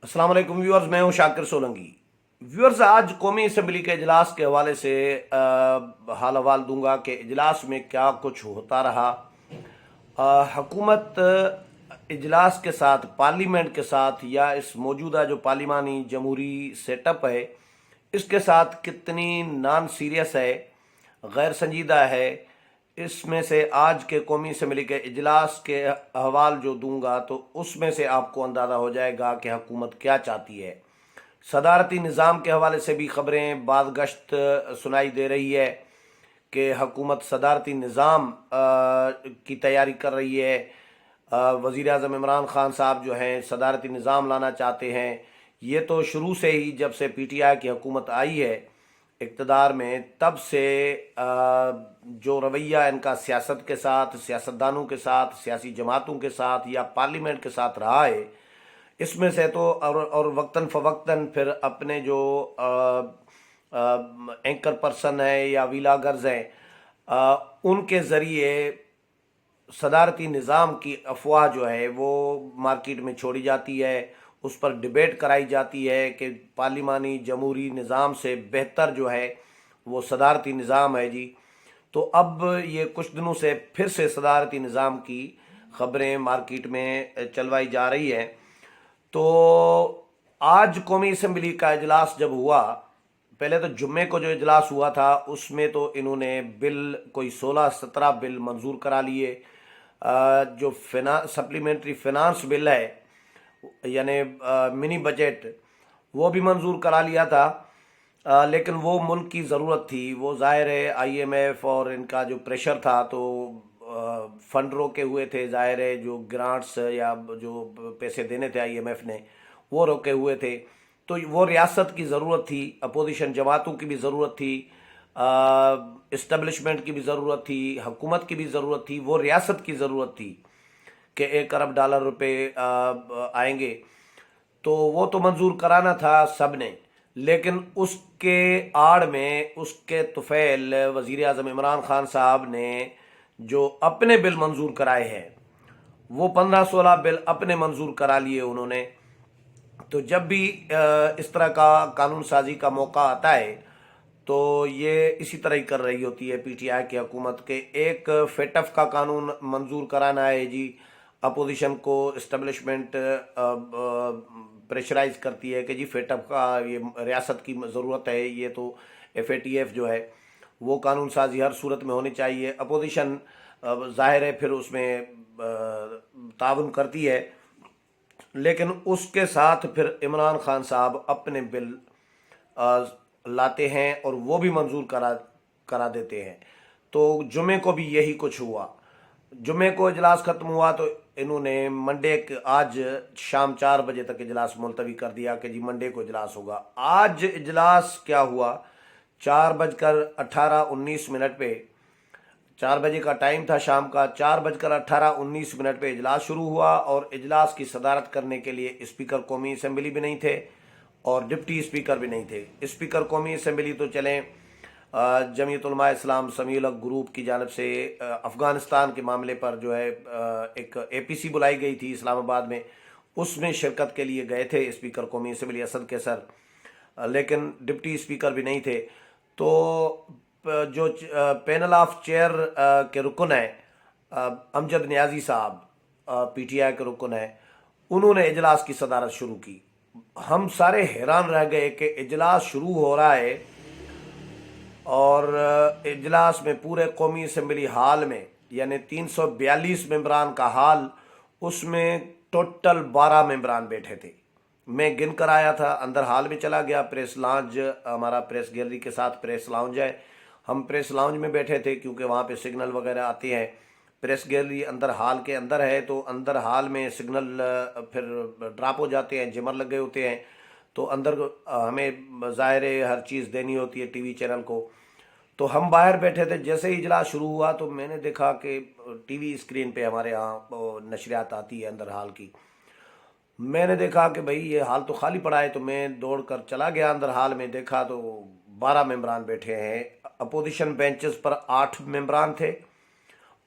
अस्सलाम वालेकुम व्यूअर्स, मैं हूं शाकिर सोलंकी। व्यूअर्स, आज कौमी असम्बली के इजलास के हवाले से हाल अहवाल दूंगा कि इजलास में क्या कुछ होता रहा। हुकूमत इजलास के साथ, पार्लियामेंट के साथ या इस मौजूदा जो पार्लिमानी जमहूरी सेटअप है इसके साथ कितनी नॉन सीरियस है, गैर संजीदा है। इसमें से आज के कौमी असम्बली के इजलास के अहवाल जो दूंगा तो उसमें से आपको अंदाज़ा हो जाएगा कि हुकूमत क्या चाहती है। सदारती निज़ाम के हवाले से भी खबरें बाद गश्त सुनाई दे रही है कि हुकूमत सदारती निज़ाम की तैयारी कर रही है। वज़ीर आज़म इमरान खान साहब जो हैं सदारती निज़ाम लाना चाहते हैं। ये तो शुरू से ही, जब से PTI की हुकूमत आई है इक़्तिदार में, तब से जो रवैया इनका सियासत के साथ, सियासतदानों के साथ, सियासी जमातों के साथ या पार्लियामेंट के साथ रहा है, इसमें से तो और वक्तन फ़वक्तन फिर अपने जो एंकर पर्सन है या वीलागर्स हैं उनके ज़रिए सदारती निज़ाम की अफवाह जो है वो मार्केट में छोड़ी जाती है। उस पर डिबेट कराई जाती है कि पार्लिमानी जमहूरी निज़ाम से बेहतर जो है वो सदारती निज़ाम है जी। तो अब ये कुछ दिनों से फिर से सदारती निज़ाम की खबरें मार्केट में चलवाई जा रही है। तो आज कौमी असम्बली का इजलास जब हुआ, पहले तो जुम्मे को जो इजलास हुआ था उसमें तो इन्होंने बिल कोई 16-17 बिल मंजूर करा लिए। जो सप्लीमेंट्री फिनांस बिल है यानी मिनी बजट, वो भी मंजूर करा लिया था। लेकिन वो मुल्क की ज़रूरत थी। वो ज़ाहिर है IMF और इनका जो प्रेशर था तो फंड रोके हुए थे। ज़ाहिर है जो ग्रांट्स या जो पैसे देने थे IMF ने वो रोके हुए थे। तो वो रियासत की ज़रूरत थी, अपोजिशन जमातों की भी ज़रूरत थी, इस्टबलिशमेंट की भी ज़रूरत थी, हुकूमत की भी ज़रूरत थी, वो रियासत की ज़रूरत थी कि $1 अरब रुपए आएंगे। तो वो तो मंजूर कराना था सब ने, लेकिन उसके आड़ में, उसके तुफैल वज़ीर आज़म इमरान खान साहब ने जो अपने बिल मंजूर कराए हैं वो 15-16 बिल अपने मंजूर करा लिए उन्होंने। तो जब भी इस तरह का कानून साजी का मौका आता है तो ये इसी तरह ही कर रही होती है PTI की हुकूमत के। एक फेटफ का कानून मंजूर कराना है जी, अपोजिशन को इस्टबलिशमेंट प्रेशराइज करती है कि जी फेटफ का ये रियासत की ज़रूरत है, ये तो FATF जो है वो कानून साजी हर सूरत में होनी चाहिए। अपोजिशन ज़ाहिर है फिर उसमें ताउन करती है, लेकिन उसके साथ फिर इमरान खान साहब अपने बिल लाते हैं और वो भी मंजूर करा देते हैं। तो जुमे को भी यही कुछ हुआ। जुमे को इजलास ख़त्म हुआ तो इन्होंने आज शाम 4 बजे तक इजलास मुलतवी कर दिया कि जी मंडे को इजलास होगा। आज इजलास क्या हुआ, 4:18-19 पे, 4 बजे का टाइम था शाम का, 4:18-19 पे इजलास शुरू हुआ और इजलास की सदारत करने के लिए स्पीकर कौमी असम्बली भी नहीं थे और डिप्टी स्पीकर भी नहीं थे। स्पीकर कौमी असम्बली तो चलें जमीयत उलमा इस्लाम समीउल हक ग्रुप की जानब से अफ़गानिस्तान के मामले पर जो है एक APC बुलाई गई थी इस्लामाबाद में, उसमें शिरकत के लिए गए थे स्पीकर कौमी असम्बली असद कैसर, लेकिन डिप्टी स्पीकर भी नहीं थे। तो जो पैनल ऑफ चेयर के रुकन है अमजद नियाजी साहब, PTI के रुकन है, उन्होंने इजलास की सदारत शुरू की। हम सारे हैरान रह गए कि इजलास शुरू हो रहा है और इजलास में पूरे कौमी असम्बली हाल में यानी 342 मेंबरान का हाल, उसमें टोटल 12 मेंबरान बैठे थे। मैं गिन कर आया था, अंदर हाल में चला गया, प्रेस लाउंज, हमारा प्रेस गैलरी के साथ प्रेस लाउंज है, हम प्रेस लाउंज में बैठे थे क्योंकि वहाँ पे सिग्नल वगैरह आते हैं। प्रेस गैलरी अंदर हाल के अंदर है तो अंदर हाल में सिग्नल फिर ड्रॉप हो जाते हैं, जिमर लगे होते हैं, तो अंदर हमें ज़ाहिर है हर चीज़ देनी होती है TV चैनल को। तो हम बाहर बैठे थे, जैसे ही इजलास शुरू हुआ तो मैंने देखा कि TV स्क्रीन पे हमारे यहाँ नशरियात आती है अंदर हाल की। मैंने देखा कि भाई ये हाल तो खाली पड़ा है, तो मैं दौड़ कर चला गया अंदर हाल में, देखा तो 12 मेंबरान बैठे हैं। अपोजिशन बेंचेस पर 8 मेंबरान थे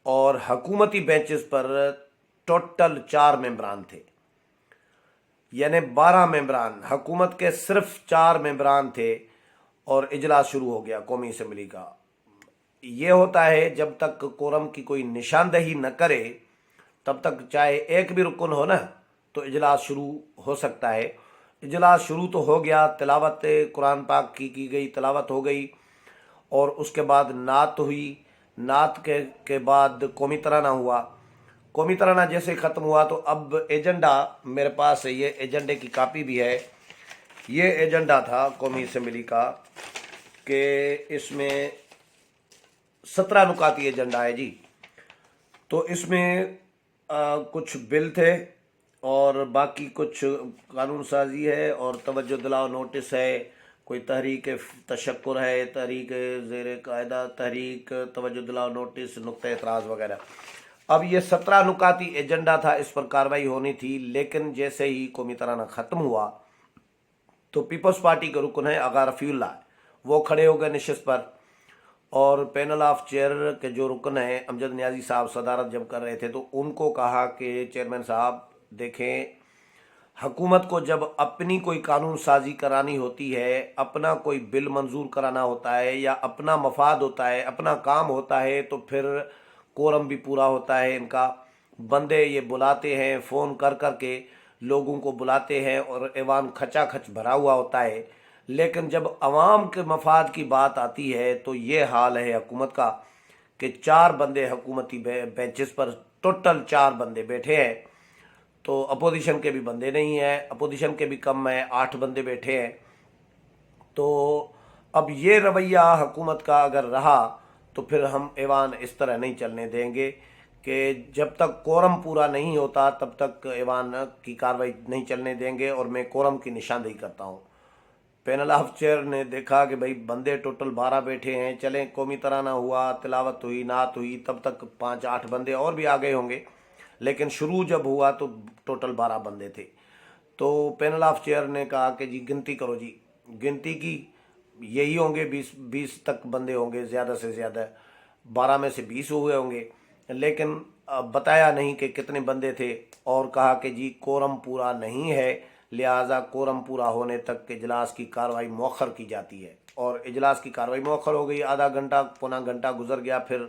और हकूमती बेंचेस पर टोटल 4 मेंबरान थे। یعنی 12 ممبران، حکومت کے صرف 4 ممبران تھے اور اجلاس شروع ہو گیا قومی اسمبلی کا۔ یہ ہوتا ہے جب تک کورم کی کوئی نشاندہی نہ کرے تب تک چاہے ایک بھی رکن ہو نا تو اجلاس شروع ہو سکتا ہے۔ اجلاس شروع تو ہو گیا، تلاوت قرآن پاک کی گئی، تلاوت ہو گئی، اور اس کے بعد نعت ہوئی۔ نعت کے بعد قومی ترانہ ہوا۔ قومی ترانہ جیسے ختم ہوا تو اب ایجنڈا میرے پاس ہے، یہ ایجنڈے کی کاپی بھی ہے۔ یہ ایجنڈا تھا قومی اسمبلی کا کہ اس میں 17 نکاتی ایجنڈا ہے جی۔ تو اس میں کچھ بل تھے اور باقی کچھ قانون سازی ہے اور توجہ دلاؤ نوٹس ہے، کوئی تحریک تشکر ہے، تحریک زیر قاعدہ، تحریک توجہ دلاؤ نوٹس، نقطہ اعتراض وغیرہ۔ اب یہ 17 نکاتی ایجنڈا تھا، اس پر کارروائی ہونی تھی، لیکن جیسے ہی قومی ترانہ ختم ہوا تو پیپلز پارٹی کے رکن ہیں آغا رفیع اللہ، وہ کھڑے ہو گئے نشست پر، اور پینل آف چیئر کے جو رکن ہیں امجد نیازی صاحب صدارت جب کر رہے تھے تو ان کو کہا کہ چیئرمین صاحب دیکھیں، حکومت کو جب اپنی کوئی قانون سازی کرانی ہوتی ہے، اپنا کوئی بل منظور کرانا ہوتا ہے یا اپنا مفاد ہوتا ہے، اپنا کام ہوتا ہے، تو پھر کورم بھی پورا ہوتا ہے ان کا۔ بندے یہ بلاتے ہیں، فون کر کر کے لوگوں کو بلاتے ہیں اور ایوان کھچا کھچ بھرا ہوا ہوتا ہے، لیکن جب عوام کے مفاد کی بات آتی ہے تو یہ حال ہے حکومت کا کہ 4 بندے حکومتی بینچز پر، ٹوٹل 4 بندے بیٹھے ہیں، تو اپوزیشن کے بھی بندے نہیں ہیں، اپوزیشن کے بھی کم ہیں، 8 بندے بیٹھے ہیں۔ تو اب یہ رویہ حکومت کا اگر رہا تو پھر ہم ایوان اس طرح نہیں چلنے دیں گے کہ جب تک کورم پورا نہیں ہوتا تب تک ایوان کی کارروائی نہیں چلنے دیں گے، اور میں کورم کی نشاندہی کرتا ہوں۔ پینل آف چیئر نے دیکھا کہ بھائی بندے ٹوٹل 12 بیٹھے ہیں، چلیں قومی ترانہ ہوا، تلاوت ہوئی، نعت ہوئی، تب تک 5-8 بندے اور بھی آ گئے ہوں گے، لیکن شروع جب ہوا تو ٹوٹل 12 بندے تھے۔ تو پینل آف چیئر نے کہا کہ جی گنتی کرو، جی گنتی کی، یہی ہوں گے 20 تک بندے ہوں گے زیادہ سے زیادہ، 12 میں سے 20 ہوئے ہوں گے، لیکن بتایا نہیں کہ کتنے بندے تھے، اور کہا کہ جی کورم پورا نہیں ہے، لہٰذا کورم پورا ہونے تک اجلاس کی کارروائی مؤخر کی جاتی ہے۔ اور اجلاس کی کارروائی مؤخر ہو گئی، آدھا گھنٹہ پونا گھنٹہ گزر گیا، پھر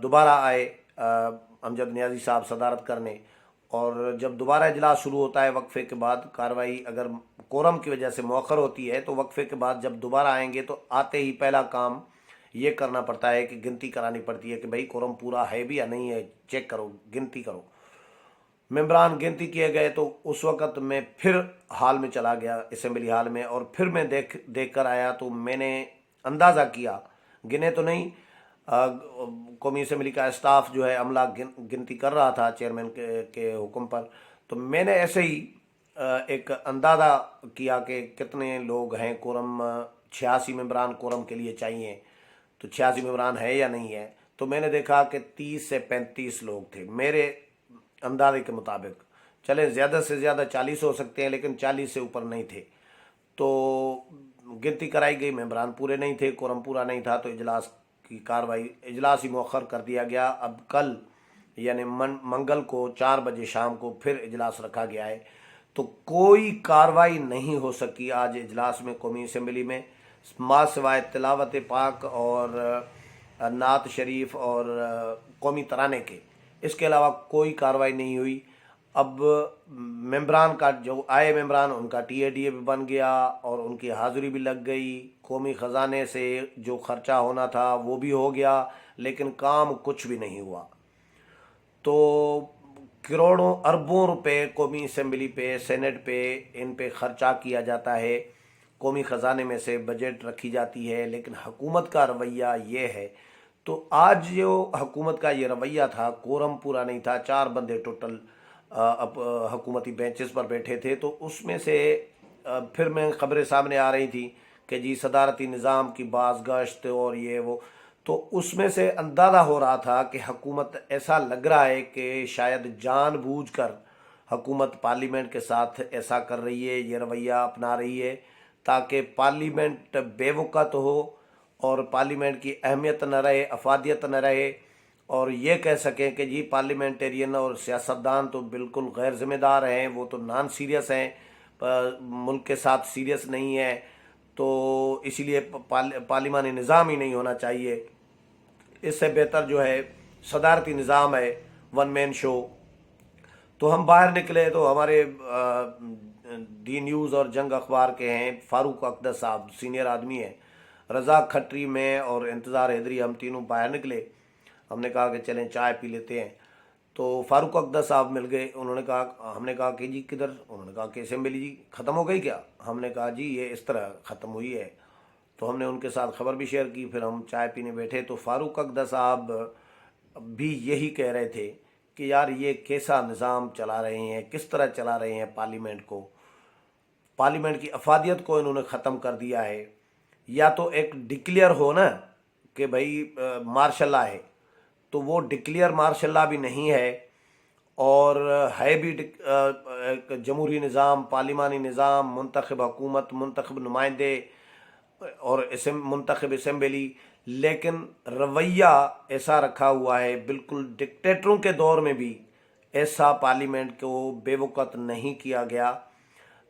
دوبارہ آئے امجد نیازی صاحب صدارت کرنے، اور جب دوبارہ اجلاس شروع ہوتا ہے وقفے کے بعد، کارروائی اگر کورم کی وجہ سے مؤخر ہوتی ہے تو وقفے کے بعد جب دوبارہ آئیں گے تو آتے ہی پہلا کام یہ کرنا پڑتا ہے کہ گنتی کرانی پڑتی ہے کہ بھائی کورم پورا ہے بھی یا نہیں ہے، چیک کرو، گنتی کرو۔ ممبران گنتی کیے گئے تو اس وقت میں پھر ہال میں چلا گیا، اسمبلی ہال میں، اور پھر میں دیکھ کر آیا تو میں نے اندازہ کیا، گنے تو نہیں، قومی اسمبلی کا اسٹاف جو ہے عملہ گنتی کر رہا تھا چیئرمین کے حکم پر، تو میں نے ایسے ہی ایک اندازہ کیا کہ کتنے لوگ ہیں کورم، 86 ممبران کورم کے لیے چاہیے، تو 86 ممبران ہے یا نہیں ہے، تو میں نے دیکھا کہ 30 سے 35 لوگ تھے میرے اندازے کے مطابق، چلے زیادہ سے زیادہ 40 ہو سکتے ہیں لیکن 40 سے اوپر نہیں تھے۔ تو گنتی کرائی گئی، ممبران پورے نہیں تھے، کورم پورا نہیں تھا، تو اجلاس کی کارروائی، اجلاس ہی مؤخر کر دیا گیا۔ اب کل یعنی منگل کو 4 بجے شام کو پھر اجلاس رکھا گیا ہے، تو کوئی کارروائی نہیں ہو سکی آج اجلاس میں قومی اسمبلی میں، ماں سوائے تلاوت پاک اور نعت شریف اور قومی ترانے کے، اس کے علاوہ کوئی کارروائی نہیں ہوئی۔ اب ممبران کا جو آئے ممبران، ان کا ٹی اے ڈی اے بھی بن گیا اور ان کی حاضری بھی لگ گئی، قومی خزانے سے جو خرچہ ہونا تھا وہ بھی ہو گیا، لیکن کام کچھ بھی نہیں ہوا۔ تو کروڑوں اربوں روپے قومی اسمبلی پہ، سینٹ پہ، ان پہ خرچہ کیا جاتا ہے، قومی خزانے میں سے بجٹ رکھی جاتی ہے، لیکن حکومت کا رویہ یہ ہے۔ تو آج جو حکومت کا یہ رویہ تھا، کورم پورا نہیں تھا، 4 بندے ٹوٹل حکومتی بینچز پر بیٹھے تھے، تو اس میں سے پھر میں خبریں سامنے آ رہی تھی کہ جی صدارتی نظام کی باز گشت اور یہ وہ، تو اس میں سے اندازہ ہو رہا تھا کہ حکومت، ایسا لگ رہا ہے کہ شاید جان بوجھ کر حکومت پارلیمنٹ کے ساتھ ایسا کر رہی ہے، یہ رویہ اپنا رہی ہے تاکہ پارلیمنٹ بے وقت ہو اور پارلیمنٹ کی اہمیت نہ رہے، افادیت نہ رہے، और ये कह सकें कि जी पार्लियामेंटेरियन और सियासतदान तो बिल्कुल गैर जिम्मेदार हैं, वो तो नॉन सीरियस हैं, मुल्क के साथ सीरियस नहीं है, तो इसीलिए पार्लिमानी निज़ाम ही नहीं होना चाहिए। इससे बेहतर जो है सदारती निज़ाम है, वन मैन शो। तो हम बाहर निकले तो हमारे डी न्यूज़ और जंग अखबार के हैं फारूक अख्तर साहब, सीनियर आदमी हैं, रज़ा खट्री में और इंतज़ार हैदरी, हम तीनों बाहर निकले। हमने कहा कि चलें चाय पी लेते हैं। तो फारूक अख्तर साहब मिल गए। उन्होंने कहा, हमने कहा कि जी किधर? उन्होंने कहा कि असेंबली जी ख़त्म हो गई क्या? हमने कहा जी ये इस तरह ख़त्म हुई है। तो हमने उनके साथ खबर भी शेयर की। फिर हम चाय पीने बैठे तो फारूक अख्तर साहब भी यही कह रहे थे कि यार ये कैसा निज़ाम चला रहे हैं, किस तरह चला रहे हैं पार्लियामेंट को। पार्लियामेंट की अफादियत को इन्होंने ख़त्म कर दिया है। या तो एक डिक्लेयर हो ना कि भाई मार्शल लॉ है, तो वो डिक्लेयर मार्शल लॉ भी नहीं है, और है भी एक जमहूरी निज़ाम, पार्लिमानी निज़ाम, मुंतखब हुकूमत, मुंतखब नुमाइंदे और मुंतखब असम्बली, लेकिन रवैया ऐसा रखा हुआ है बिल्कुल डिक्टेटरों के दौर में भी ऐसा पार्लियामेंट को बेवकूफ़ नहीं किया गया।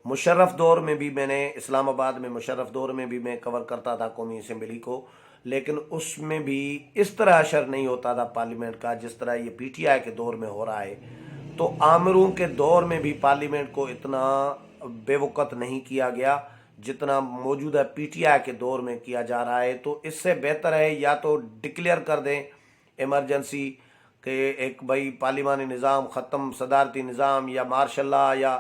मुशर्रफ दौर में भी मैंने इस्लामाबाद में मुशर्रफ दौर में भी मैं कवर करता था कौमी असम्बली को, लेकिन उसमें भी इस तरह असर नहीं होता था पार्लियामेंट का जिस तरह ये पीटीआई के दौर में हो रहा है। तो आमिरों के दौर में भी पार्लियामेंट को इतना बेवकूफ़ नहीं किया गया जितना मौजूदा पीटीआई के दौर में किया जा रहा है। तो इससे बेहतर है या तो डिक्लेयर कर दें इमरजेंसी कि एक भाई पार्लिमानी निज़ाम ख़त्म, सदारती निज़ाम या मार्शल लॉ या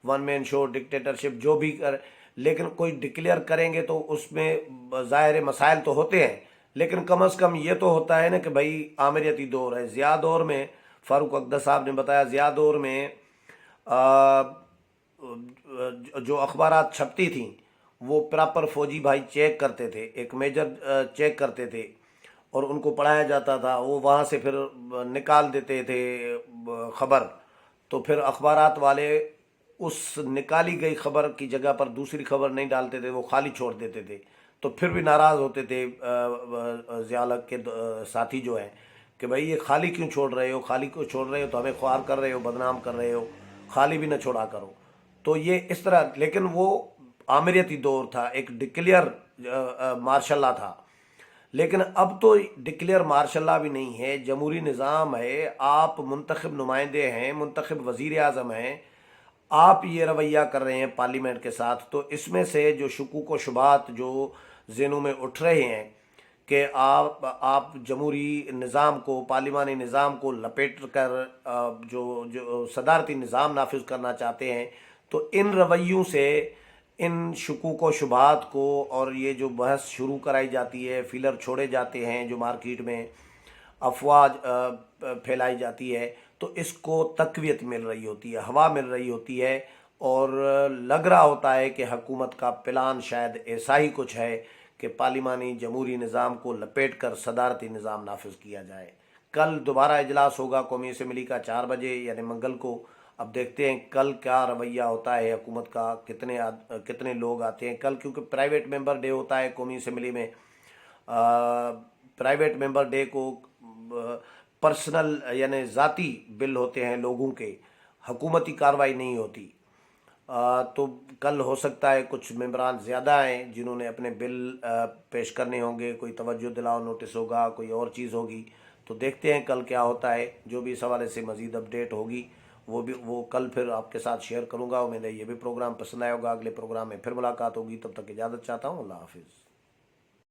वन मैन शो, डिक्टेटरशिप, जो भी कर, लेकिन कोई डिक्लेयर करेंगे तो उसमें ज़ाहिर मसाइल तो होते हैं, लेकिन कम अज़ कम ये तो होता है ना कि भाई आमिरती दौर है। ज़िया दौर में, फारूक अख्तर साहब ने बताया, ज़िया दौर में जो अखबारात छपती थी वो प्रॉपर फौजी भाई चेक करते थे, एक मेजर चेक करते थे और उनको पढ़ाया जाता था। वो वहाँ से फिर निकाल देते थे खबर, तो फिर अखबारात वाले उस निकाली गई खबर की जगह पर दूसरी खबर नहीं डालते थे, वो खाली छोड़ देते थे। तो फिर भी नाराज़ होते थे ज़ियालक के साथी जो हैं कि भाई ये खाली क्यों छोड़ रहे हो, खाली क्यों छोड़ रहे हो, तो हमें ख्वार कर रहे हो, बदनाम कर रहे हो, खाली भी न छोड़ा करो। तो ये इस तरह, लेकिन वो आमिरती दौर था, एक डिक्लेयर मार्शल लॉ था। लेकिन अब तो डिक्लेयर मार्शल लॉ भी नहीं है, जमहूरी निज़ाम है, आप मुंतखब नुमाइंदे हैं, मुंतखब वज़ीर आज़म हैं, आप ये रवैया कर रहे हैं पार्लियामेंट के साथ। तो इसमें से जो शकूक व शुबात जो ज़हनों में उठ रहे हैं कि आप जमहूरी निज़ाम को, पार्लिमानी निज़ाम को लपेट कर जो जो सदारती निज़ाम नाफिज करना चाहते हैं, तो इन रवैयों से, इन शकूक व शुबात को, और ये जो बहस शुरू कराई जाती है, फिलर छोड़े जाते हैं जो मार्केट में अफवाह फैलाई जाती है, तो इसको तक़वियत मिल रही होती है, हवा मिल रही होती है, और लग रहा होता है कि हुकूमत का प्लान शायद ऐसा ही कुछ है कि पार्लिमानी जमहूरी निज़ाम को लपेट कर सदारती निज़ाम नाफिज किया जाए। कल दोबारा इजलास होगा कौमी असम्बली का 4 बजे यानी मंगल को। अब देखते हैं कल क्या रवैया होता है हुकूमत का, कितने लोग आते हैं कल, क्योंकि प्राइवेट मेंबर डे होता है कौमी असम्बली में। प्राइवेट मेंबर डे को पर्सनल यानी ज़ाती बिल होते हैं लोगों के, हुकूमती कार्रवाई नहीं होती। तो कल हो सकता है कुछ मेंबरान ज़्यादा हैं जिन्होंने अपने बिल पेश करने होंगे, कोई तवज्जो दिलाओ नोटिस होगा, कोई और चीज़ होगी। तो देखते हैं कल क्या होता है। जो भी इस हवाले से मज़ीद अपडेट होगी वो कल फिर आपके साथ शेयर करूँगा। उम्मीद है ये भी प्रोग्राम पसंद आया होगा। अगले प्रोग्राम में फिर मुलाकात होगी, तब तक इजाज़त चाहता हूँ। अल्लाह हाफिज़।